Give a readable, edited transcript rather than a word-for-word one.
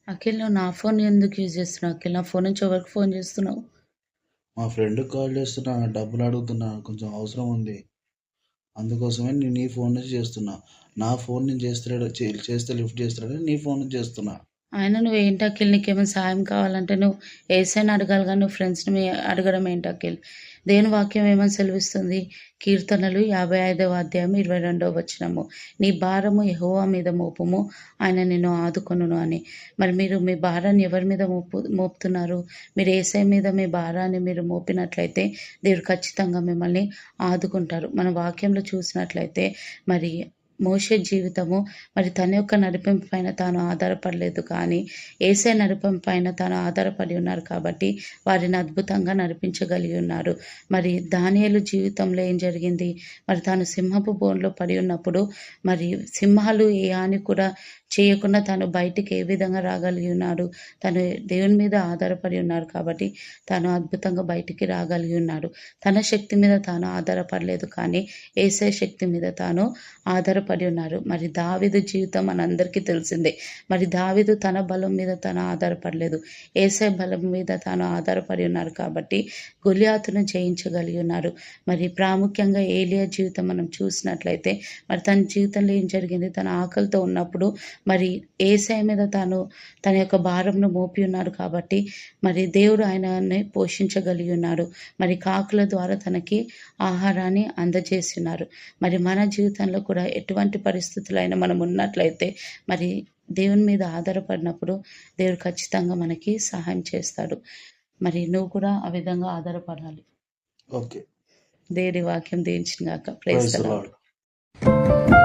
అఖిల్, నువ్వు నా ఫోన్ ఎందుకు యూజ్ చేస్తున్నావు? అఖిల్, నా ఫోన్ నుంచి ఎవరికి ఫోన్ చేస్తున్నావు? మా ఫ్రెండ్కి కాల్ చేస్తున్నా, డబ్బులు అడుగుతున్నా, కొంచెం అవసరం ఉంది. అందుకోసమే నేను నీ ఫోన్ నుంచి చేస్తున్నా. నా ఫోన్ నుంచి చేస్తే లిఫ్ట్ చేస్తాడని నీ ఫోన్ నుంచి చేస్తున్నా. ఆయన నువ్వు ఏంటి అఖిల్? నీకేమైనా సాయం కావాలంటే నువ్వు ఏసైని అడగాలి కానీ నువ్వు ఫ్రెండ్స్ని అడగడం ఏంటి అఖిల్? దేవుని వాక్యం ఏమని సెలవిస్తుంది? కీర్తనలు 55వ అధ్యాయం 22వ వచనము, నీ భారము యెహోవా మీద మోపుము, ఆయన నిన్ను ఆదుకొనును అని. మరి మీరు మీ భారాన్ని ఎవరి మీద మోపుతున్నారు? మీరు ఏసై మీద మీ భారాన్ని మీరు మోపినట్లయితే దేవుడు ఖచ్చితంగా మిమ్మల్ని ఆదుకుంటారు. మన వాక్యంలో చూసినట్లయితే మరి మోషే జీవితము మరి తన యొక్క నడిపింపు పైన తాను ఆధారపడలేదు, కానీ యేసే నడిపింపు పైన తాను ఆధారపడి ఉన్నారు కాబట్టి వారిని అద్భుతంగా నడిపించగలిగి ఉన్నారు. మరి దానియేలు జీవితంలో ఏం జరిగింది? మరి తాను సింహపు బోన్లో పడి ఉన్నప్పుడు మరి సింహాలు ఏ హాని కూడా చేయకుండా తను బయటికి ఏ విధంగా రాగలిగి ఉన్నాడు? తను దేవుని మీద ఆధారపడి ఉన్నారు కాబట్టి తాను అద్భుతంగా బయటికి రాగలిగి ఉన్నాడు. తన శక్తి మీద తాను ఆధారపడలేదు, కానీ యేసే శక్తి మీద తాను ఆధారపడి ఉన్నారు. మరి దావీదు జీవితం మనందరికీ తెలిసిందే. మరి దావీదు తన బలం మీద తాను ఆధారపడలేదు, యేసే బలం మీద తాను ఆధారపడి ఉన్నారు కాబట్టి గొలియాతును జయించగలిగి ఉన్నారు. మరి ప్రాముఖ్యంగా ఏలియా జీవితం మనం చూసినట్లయితే మరి తన జీవితంలో ఏం జరిగింది? తన ఆకలితో ఉన్నప్పుడు మరి యేసయ్య మీద తాను తన యొక్క భారంను మోపి ఉన్నారు కాబట్టి మరి దేవుడు ఆయనని పోషించగలిగి ఉన్నాడు. మరి కాకుల ద్వారా తనకి ఆహారాన్ని అందజేసి ఉన్నారు. మరి మన జీవితంలో కూడా ఎటువంటి పరిస్థితులైనా మనం ఉన్నట్లయితే మరి దేవుని మీద ఆధారపడినప్పుడు దేవుడు ఖచ్చితంగా మనకి సహాయం చేస్తాడు. మరి నువ్వు కూడా ఆ విధంగా ఆధారపడాలి. ఓకే. దేవుడి వాక్యం దీవించును గాక. Praise praise the the Lord. Lord.